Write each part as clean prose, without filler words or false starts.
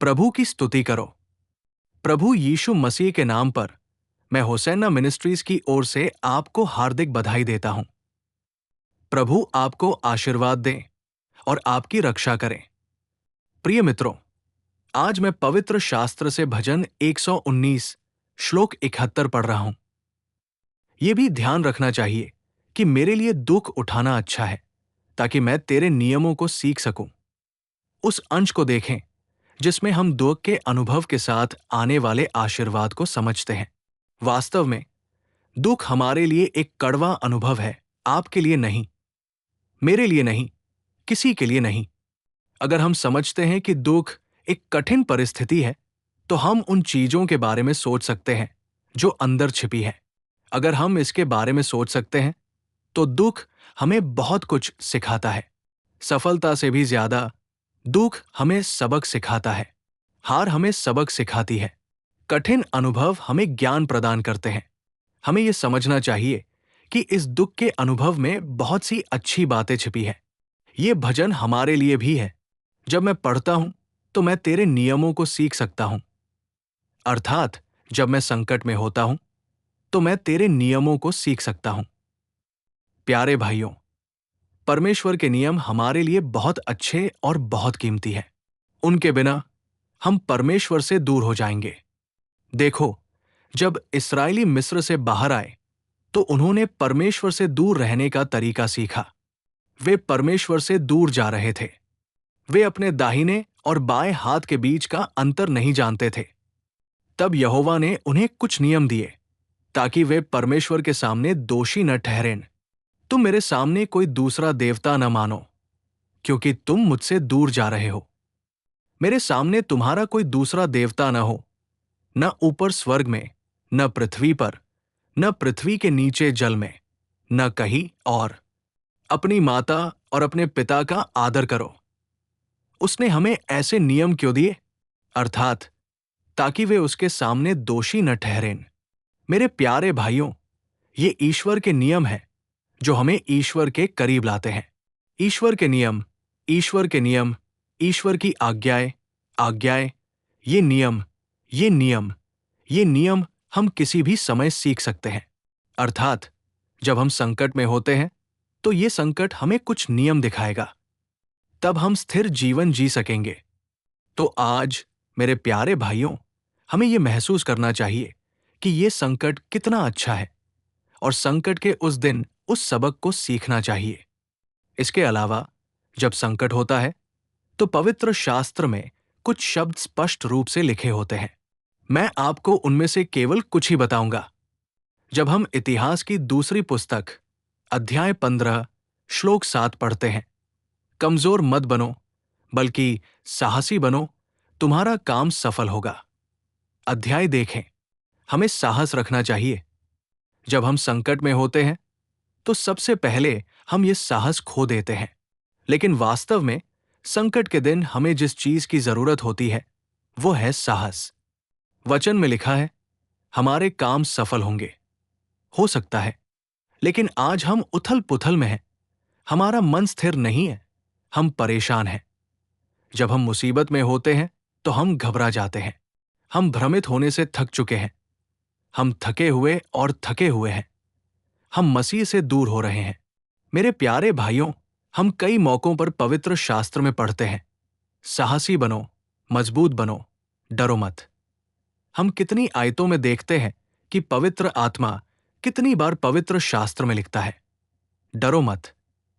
प्रभु की स्तुति करो। प्रभु यीशु मसीह के नाम पर मैं होसैना मिनिस्ट्रीज की ओर से आपको हार्दिक बधाई देता हूं। प्रभु आपको आशीर्वाद दें और आपकी रक्षा करें। प्रिय मित्रों, आज मैं पवित्र शास्त्र से भजन 119 श्लोक 71 पढ़ रहा हूं। यह भी ध्यान रखना चाहिए कि मेरे लिए दुख उठाना अच्छा है, ताकि मैं तेरे नियमों को सीख सकूं। उस अंश को देखें जिसमें हम दुख के अनुभव के साथ आने वाले आशीर्वाद को समझते हैं। वास्तव में दुख हमारे लिए एक कड़वा अनुभव है, आपके लिए नहीं, मेरे लिए नहीं, किसी के लिए नहीं। अगर हम समझते हैं कि दुख एक कठिन परिस्थिति है, तो हम उन चीजों के बारे में सोच सकते हैं जो अंदर छिपी है। अगर हम इसके बारे में सोच सकते हैं, तो दुख हमें बहुत कुछ सिखाता है। सफलता से भी ज्यादा दुख हमें सबक सिखाता है। हार हमें सबक सिखाती है। कठिन अनुभव हमें ज्ञान प्रदान करते हैं। हमें यह समझना चाहिए कि इस दुख के अनुभव में बहुत सी अच्छी बातें छिपी है। ये भजन हमारे लिए भी है। जब मैं पढ़ता हूं तो मैं तेरे नियमों को सीख सकता हूं। अर्थात जब मैं संकट में होता हूं तो मैं तेरे नियमों को सीख सकता हूं। प्यारे भाइयों, परमेश्वर के नियम हमारे लिए बहुत अच्छे और बहुत कीमती है। उनके बिना हम परमेश्वर से दूर हो जाएंगे। देखो, जब इस्राएली मिस्र से बाहर आए तो उन्होंने परमेश्वर से दूर रहने का तरीका सीखा। वे परमेश्वर से दूर जा रहे थे। वे अपने दाहिने और बाएं हाथ के बीच का अंतर नहीं जानते थे। तब यहोवा ने उन्हें कुछ नियम दिए ताकि वे परमेश्वर के सामने दोषी न ठहरें। तुम मेरे सामने कोई दूसरा देवता न मानो, क्योंकि तुम मुझसे दूर जा रहे हो। मेरे सामने तुम्हारा कोई दूसरा देवता न हो, न ऊपर स्वर्ग में, न पृथ्वी पर, न पृथ्वी के नीचे जल में, न कहीं और। अपनी माता और अपने पिता का आदर करो। उसने हमें ऐसे नियम क्यों दिए? अर्थात ताकि वे उसके सामने दोषी न ठहरें। मेरे प्यारे भाइयों, ये ईश्वर के नियम हैं जो हमें ईश्वर के करीब लाते हैं। ईश्वर के नियम, ईश्वर के नियम, ईश्वर की आज्ञाएं, आज्ञाएं, ये नियम, ये नियम, ये नियम हम किसी भी समय सीख सकते हैं। अर्थात जब हम संकट में होते हैं तो ये संकट हमें कुछ नियम दिखाएगा, तब हम स्थिर जीवन जी सकेंगे। तो आज मेरे प्यारे भाइयों, हमें यह महसूस करना चाहिए कि ये संकट कितना अच्छा है और संकट के उस दिन उस सबक को सीखना चाहिए। इसके अलावा जब संकट होता है तो पवित्र शास्त्र में कुछ शब्द स्पष्ट रूप से लिखे होते हैं। मैं आपको उनमें से केवल कुछ ही बताऊंगा। जब हम इतिहास की दूसरी पुस्तक अध्याय 15 श्लोक 7 पढ़ते हैं, कमजोर मत बनो बल्कि साहसी बनो, तुम्हारा काम सफल होगा। अध्याय देखें, हमें साहस रखना चाहिए। जब हम संकट में होते हैं तो सबसे पहले हम ये साहस खो देते हैं। लेकिन वास्तव में संकट के दिन हमें जिस चीज की जरूरत होती है वो है साहस। वचन में लिखा है, हमारे काम सफल होंगे। हो सकता है, लेकिन आज हम उथल पुथल में हैं। हमारा मन स्थिर नहीं है। हम परेशान हैं। जब हम मुसीबत में होते हैं तो हम घबरा जाते हैं। हम भ्रमित होने से थक चुके हैं। हम थके हुए और थके हुए हैं। हम मसीह से दूर हो रहे हैं। मेरे प्यारे भाइयों, हम कई मौकों पर पवित्र शास्त्र में पढ़ते हैं, साहसी बनो, मजबूत बनो, डरो मत। हम कितनी आयतों में देखते हैं कि पवित्र आत्मा कितनी बार पवित्र शास्त्र में लिखता है, डरो मत,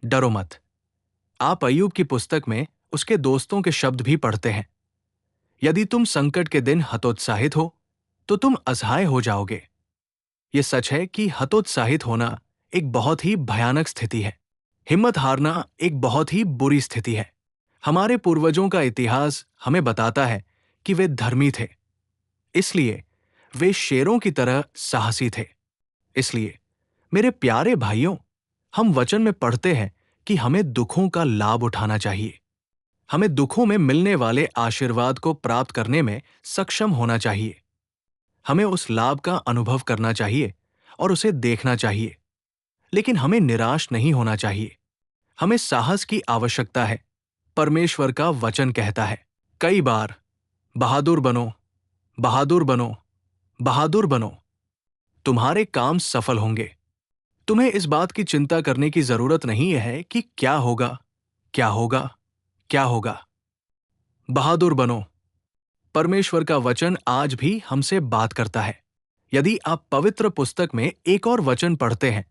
डरो मत। आप अय्यूब की पुस्तक में उसके दोस्तों के शब्द भी पढ़ते हैं, यदि तुम संकट के दिन हतोत्साहित हो तो तुम असहाय हो जाओगे। यह सच है कि हतोत्साहित होना एक बहुत ही भयानक स्थिति है। हिम्मत हारना एक बहुत ही बुरी स्थिति है। हमारे पूर्वजों का इतिहास हमें बताता है कि वे धर्मी थे, इसलिए वे शेरों की तरह साहसी थे। इसलिए मेरे प्यारे भाइयों, हम वचन में पढ़ते हैं कि हमें दुखों का लाभ उठाना चाहिए। हमें दुखों में मिलने वाले आशीर्वाद को प्राप्त करने में सक्षम होना चाहिए। हमें उस लाभ का अनुभव करना चाहिए और उसे देखना चाहिए। लेकिन हमें निराश नहीं होना चाहिए। हमें साहस की आवश्यकता है। परमेश्वर का वचन कहता है, कई बार बहादुर बनो, बहादुर बनो, बहादुर बनो। तुम्हारे काम सफल होंगे। तुम्हें इस बात की चिंता करने की जरूरत नहीं है कि क्या होगा, क्या होगा, क्या होगा। बहादुर बनो। परमेश्वर का वचन आज भी हमसे बात करता है। यदि आप पवित्र पुस्तक में एक और वचन पढ़ते हैं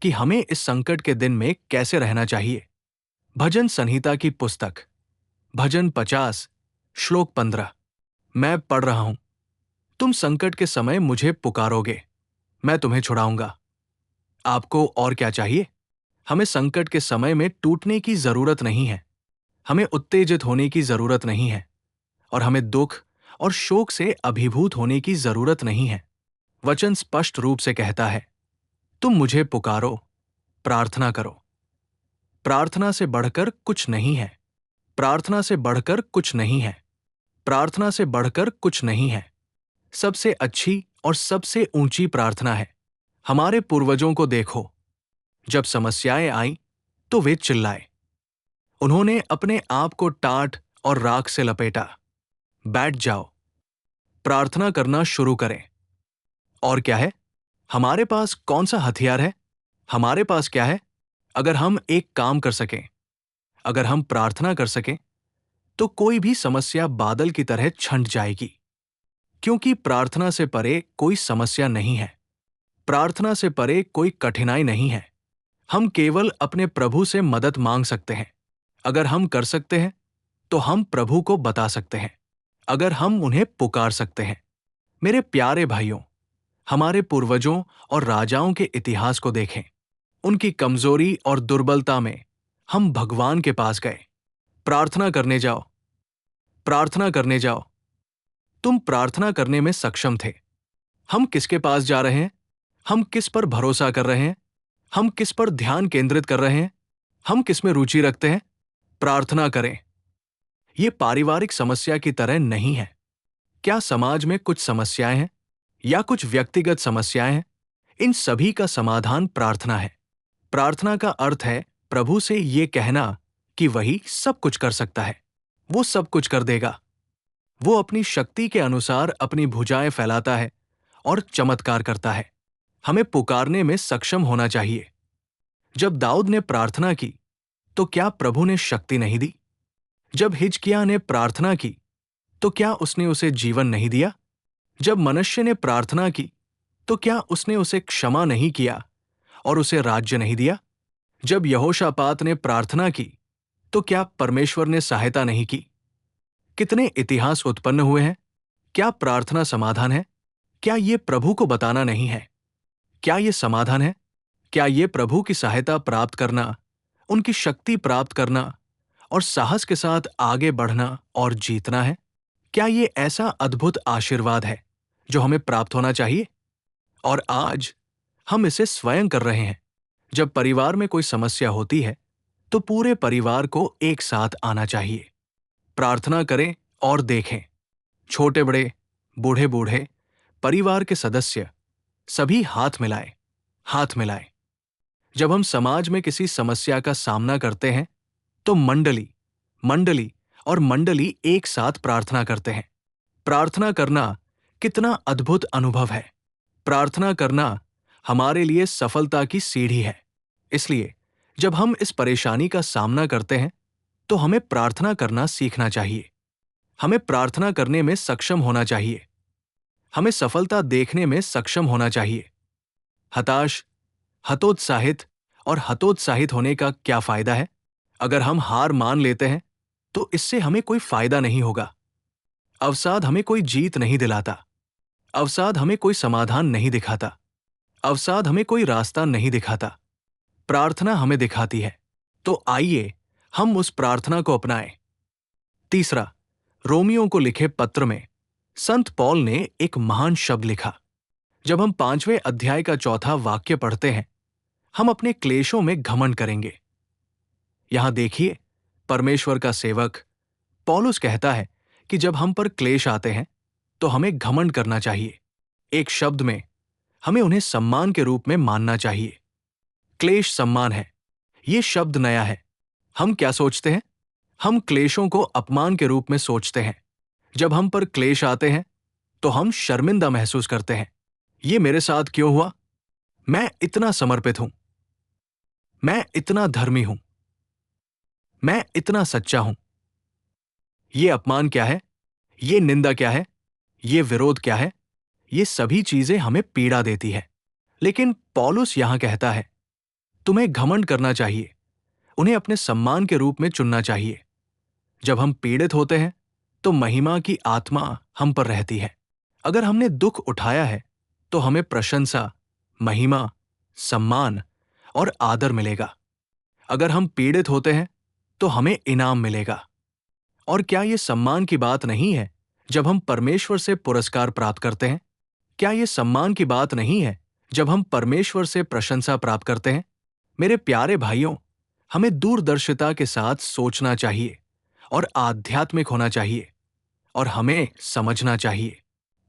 कि हमें इस संकट के दिन में कैसे रहना चाहिए। भजन संहिता की पुस्तक, भजन 50, श्लोक 15। मैं पढ़ रहा हूं। तुम संकट के समय मुझे पुकारोगे, मैं तुम्हें छुड़ाऊंगा। आपको और क्या चाहिए? हमें संकट के समय में टूटने की जरूरत नहीं है। हमें उत्तेजित होने की जरूरत नहीं है और हमें दुख और शोक से अभिभूत होने की जरूरत नहीं है। वचन स्पष्ट रूप से कहता है, तुम मुझे पुकारो, प्रार्थना करो। प्रार्थना से बढ़कर कुछ नहीं है। प्रार्थना से बढ़कर कुछ नहीं है। प्रार्थना से बढ़कर कुछ नहीं है। सबसे अच्छी और सबसे ऊंची प्रार्थना है। हमारे पूर्वजों को देखो, जब समस्याएं आईं तो वे चिल्लाए। उन्होंने अपने आप को टाट और राख से लपेटा। बैठ जाओ, प्रार्थना करना शुरू करें। और क्या है? हमारे पास कौन सा हथियार है? हमारे पास क्या है? अगर हम एक काम कर सकें, अगर हम प्रार्थना कर सकें, तो कोई भी समस्या बादल की तरह छंट जाएगी। क्योंकि प्रार्थना से परे कोई समस्या नहीं है। प्रार्थना से परे कोई कठिनाई नहीं है। हम केवल अपने प्रभु से मदद मांग सकते हैं। अगर हम कर सकते हैं तो हम प्रभु को बता सकते हैं। अगर हम उन्हें पुकार सकते हैं। मेरे प्यारे भाइयों, हमारे पूर्वजों और राजाओं के इतिहास को देखें। उनकी कमजोरी और दुर्बलता में हम भगवान के पास गए। प्रार्थना करने जाओ, प्रार्थना करने जाओ। तुम प्रार्थना करने में सक्षम थे। हम किसके पास जा रहे हैं? हम किस पर भरोसा कर रहे हैं? हम किस पर ध्यान केंद्रित कर रहे हैं? हम किस में रुचि रखते हैं? प्रार्थना करें। यह पारिवारिक समस्या की तरह नहीं है। क्या समाज में कुछ समस्याएं हैं या कुछ व्यक्तिगत समस्याएं हैं? इन सभी का समाधान प्रार्थना है। प्रार्थना का अर्थ है प्रभु से यह कहना कि वही सब कुछ कर सकता है। वो सब कुछ कर देगा। वो अपनी शक्ति के अनुसार अपनी भुजाएं फैलाता है और चमत्कार करता है। हमें पुकारने में सक्षम होना चाहिए। जब दाऊद ने प्रार्थना की तो क्या प्रभु ने शक्ति नहीं दी? जब हिजकिय्याह ने प्रार्थना की तो क्या उसने उसे जीवन नहीं दिया? जब मनुष्य ने प्रार्थना की तो क्या उसने उसे क्षमा नहीं किया और उसे राज्य नहीं दिया? जब यहोशापात ने प्रार्थना की तो क्या परमेश्वर ने सहायता नहीं की? कितने इतिहास उत्पन्न हुए हैं? क्या प्रार्थना समाधान है? क्या ये प्रभु को बताना नहीं है? क्या ये समाधान है? क्या ये प्रभु की सहायता प्राप्त करना, उनकी शक्ति प्राप्त करना और साहस के साथ आगे बढ़ना और जीतना है? क्या ये ऐसा अद्भुत आशीर्वाद है जो हमें प्राप्त होना चाहिए? और आज हम इसे स्वयं कर रहे हैं। जब परिवार में कोई समस्या होती है तो पूरे परिवार को एक साथ आना चाहिए। प्रार्थना करें और देखें। छोटे बड़े, बूढ़े बूढ़े, परिवार के सदस्य सभी हाथ मिलाएं, हाथ मिलाएं। जब हम समाज में किसी समस्या का सामना करते हैं तो मंडली, मंडली और मंडली एक साथ प्रार्थना करते हैं। प्रार्थना करना कितना अद्भुत अनुभव है। प्रार्थना करना हमारे लिए सफलता की सीढ़ी है। इसलिए जब हम इस परेशानी का सामना करते हैं तो हमें प्रार्थना करना सीखना चाहिए। हमें प्रार्थना करने में सक्षम होना चाहिए। हमें सफलता देखने में सक्षम होना चाहिए। हताश, हतोत्साहित और हतोत्साहित होने का क्या फायदा है? अगर हम हार मान लेते हैं तो इससे हमें कोई फायदा नहीं होगा। अवसाद हमें कोई जीत नहीं दिलाता। अवसाद हमें कोई समाधान नहीं दिखाता। अवसाद हमें कोई रास्ता नहीं दिखाता। प्रार्थना हमें दिखाती है। तो आइए हम उस प्रार्थना को अपनाएं। तीसरा, रोमियों को लिखे पत्र में संत पौल ने एक महान शब्द लिखा। जब हम 5वें अध्याय का 4था वाक्य पढ़ते हैं, हम अपने क्लेशों में घमंड करेंगे। यहां देखिए, परमेश्वर का सेवक पौलुस कहता है कि जब हम पर क्लेश आते हैं तो हमें घमंड करना चाहिए। एक शब्द में, हमें उन्हें सम्मान के रूप में मानना चाहिए। क्लेश सम्मान है। ये शब्द नया है। हम क्या सोचते हैं? हम क्लेशों को अपमान के रूप में सोचते हैं। जब हम पर क्लेश आते हैं तो हम शर्मिंदा महसूस करते हैं। ये मेरे साथ क्यों हुआ? मैं इतना समर्पित हूं, मैं इतना धर्मी हूं, मैं इतना सच्चा हूं। ये अपमान क्या है? ये निंदा क्या है? ये विरोध क्या है? ये सभी चीजें हमें पीड़ा देती है। लेकिन पौलुस यहां कहता है, तुम्हें घमंड करना चाहिए, उन्हें अपने सम्मान के रूप में चुनना चाहिए। जब हम पीड़ित होते हैं तो महिमा की आत्मा हम पर रहती है। अगर हमने दुख उठाया है तो हमें प्रशंसा, महिमा, सम्मान और आदर मिलेगा। अगर हम पीड़ित होते हैं तो हमें इनाम मिलेगा। और क्या ये सम्मान की बात नहीं है जब हम परमेश्वर से पुरस्कार प्राप्त करते हैं? क्या ये सम्मान की बात नहीं है जब हम परमेश्वर से प्रशंसा प्राप्त करते हैं? मेरे प्यारे भाइयों, हमें दूरदर्शिता के साथ सोचना चाहिए और आध्यात्मिक होना चाहिए और हमें समझना चाहिए।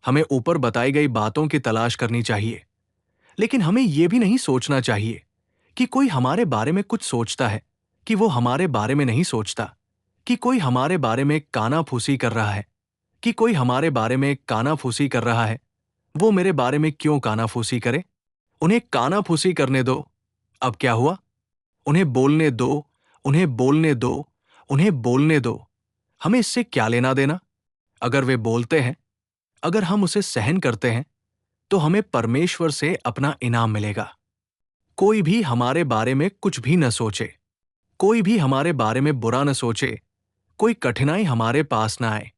हमें ऊपर बताई गई बातों की तलाश करनी चाहिए, लेकिन हमें यह भी नहीं सोचना चाहिए कि कोई हमारे बारे में कुछ सोचता है कि वो हमारे बारे में नहीं सोचता, कि कोई हमारे बारे में कानाफूसी कर रहा है, कि कोई हमारे बारे में कानाफूसी कर रहा है। वो मेरे बारे में क्यों कानाफूसी करे? उन्हें कानाफूसी करने दो। अब क्या हुआ? उन्हें बोलने दो, उन्हें बोलने दो, उन्हें बोलने दो। हमें इससे क्या लेना देना? अगर वे बोलते हैं, अगर हम उसे सहन करते हैं, तो हमें परमेश्वर से अपना इनाम मिलेगा। कोई भी हमारे बारे में कुछ भी न सोचे, कोई भी हमारे बारे में बुरा न सोचे, कोई कठिनाई हमारे पास न आए,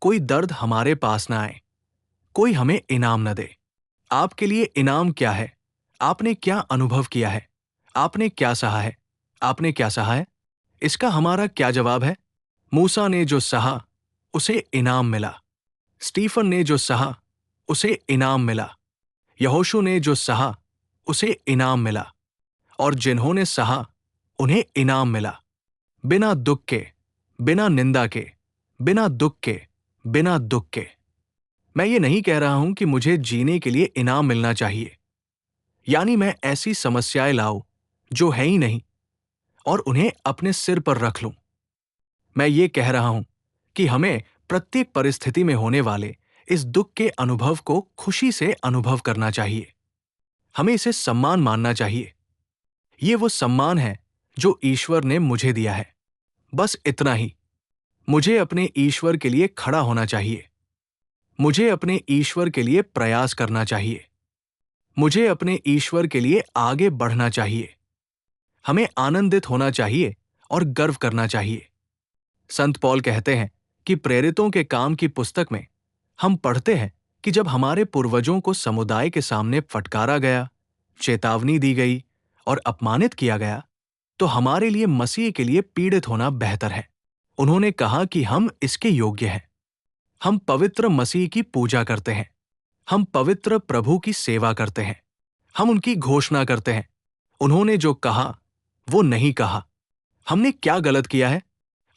कोई दर्द हमारे पास न आए, कोई हमें इनाम न दे। आपके लिए इनाम क्या है? आपने क्या अनुभव किया है? आपने क्या सहा है? आपने क्या सहा है? इसका हमारा क्या जवाब है? मूसा ने जो सहा, उसे इनाम मिला। स्टीफन ने जो सहा, उसे इनाम मिला। यहोशू ने जो सहा, उसे इनाम मिला। और जिन्होंने सहा, उन्हें इनाम मिला। बिना दुख के, बिना निंदा के, बिना दुख के, बिना दुख के। मैं ये नहीं कह रहा हूं कि मुझे जीने के लिए इनाम मिलना चाहिए, यानी मैं ऐसी समस्याएं लाऊं जो है ही नहीं और उन्हें अपने सिर पर रख लूं। मैं ये कह रहा हूं कि हमें प्रत्येक परिस्थिति में होने वाले इस दुख के अनुभव को खुशी से अनुभव करना चाहिए। हमें इसे सम्मान मानना चाहिए। ये वो सम्मान है जो ईश्वर ने मुझे दिया है। बस इतना ही। मुझे अपने ईश्वर के लिए खड़ा होना चाहिए। मुझे अपने ईश्वर के लिए प्रयास करना चाहिए। मुझे अपने ईश्वर के लिए आगे बढ़ना चाहिए। हमें आनंदित होना चाहिए और गर्व करना चाहिए। संत पौल कहते हैं कि प्रेरितों के काम की पुस्तक में हम पढ़ते हैं कि जब हमारे पूर्वजों को समुदाय के सामने फटकारा गया, चेतावनी दी गई और अपमानित किया गया, तो हमारे लिए मसीह के लिए पीड़ित होना बेहतर है। उन्होंने कहा कि हम इसके योग्य हैं। हम पवित्र मसीह की पूजा करते हैं। हम पवित्र प्रभु की सेवा करते हैं। हम उनकी घोषणा करते हैं। उन्होंने जो कहा वो नहीं कहा। हमने क्या गलत किया है?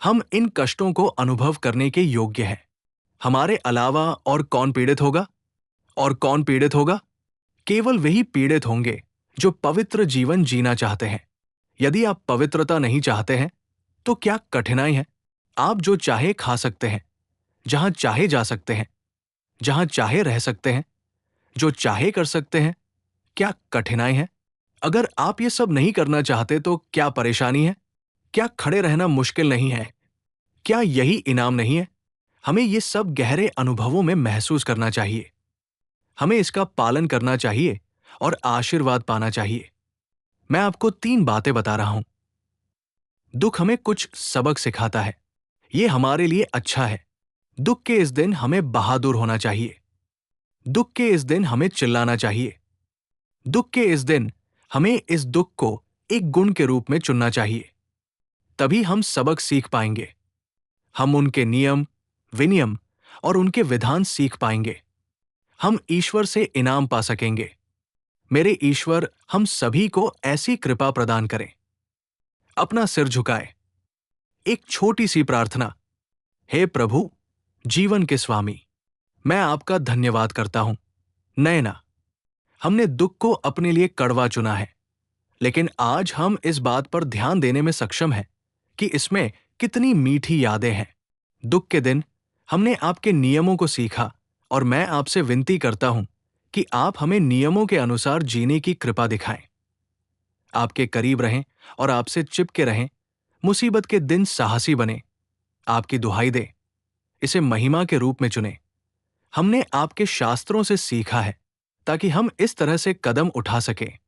हम इन कष्टों को अनुभव करने के योग्य हैं। हमारे अलावा और कौन पीड़ित होगा? और कौन पीड़ित होगा? केवल वही पीड़ित होंगे जो पवित्र जीवन जीना चाहते हैं। यदि आप पवित्रता नहीं चाहते हैं तो क्या कठिनाई है? आप जो चाहे खा सकते हैं, जहां चाहे जा सकते हैं, जहां चाहे रह सकते हैं, जो चाहे कर सकते हैं। क्या कठिनाई है? अगर आप ये सब नहीं करना चाहते तो क्या परेशानी है? क्या खड़े रहना मुश्किल नहीं है? क्या यही इनाम नहीं है? हमें ये सब गहरे अनुभवों में महसूस करना चाहिए। हमें इसका पालन करना चाहिए और आशीर्वाद पाना चाहिए। मैं आपको 3 बातें बता रहा हूं। दुख हमें कुछ सबक सिखाता है। ये हमारे लिए अच्छा है। दुख के इस दिन हमें बहादुर होना चाहिए। दुख के इस दिन हमें चिल्लाना चाहिए। दुख के इस दिन हमें इस दुख को एक गुण के रूप में चुनना चाहिए। तभी हम सबक सीख पाएंगे। हम उनके नियम, विनियम और उनके विधान सीख पाएंगे। हम ईश्वर से इनाम पा सकेंगे। मेरे ईश्वर हम सभी को ऐसी कृपा प्रदान करें। अपना सिर झुकाए। एक छोटी सी प्रार्थना। हे प्रभु, जीवन के स्वामी, मैं आपका धन्यवाद करता हूं। नैना, हमने दुख को अपने लिए कड़वा चुना है, लेकिन आज हम इस बात पर ध्यान देने में सक्षम हैं कि इसमें कितनी मीठी यादें हैं। दुख के दिन हमने आपके नियमों को सीखा और मैं आपसे विनती करता हूं कि आप हमें नियमों के अनुसार जीने की कृपा दिखाएं। आपके करीब रहें और आपसे चिपके रहें। मुसीबत के दिन साहसी बने। आपकी दुहाई दे, इसे महिमा के रूप में चुने। हमने आपके शास्त्रों से सीखा है ताकि हम इस तरह से कदम उठा सकें।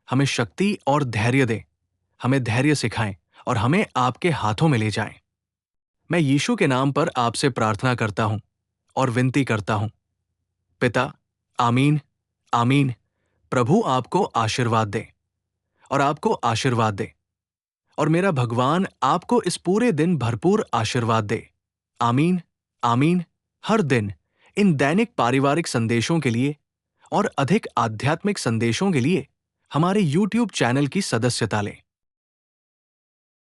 हमें शक्ति और धैर्य दे। हमें धैर्य सिखाएं और हमें आपके हाथों में ले जाएं। मैं यीशु के नाम पर आपसे प्रार्थना करता हूं और विनती करता हूं। पिता, आमीन, आमीन। प्रभु आपको आशीर्वाद दे और आपको आशीर्वाद दे और मेरा भगवान आपको इस पूरे दिन भरपूर आशीर्वाद दे। आमीन, आमीन। हर दिन इन दैनिक पारिवारिक संदेशों के लिए और अधिक आध्यात्मिक संदेशों के लिए हमारे YouTube चैनल की सदस्यता लें।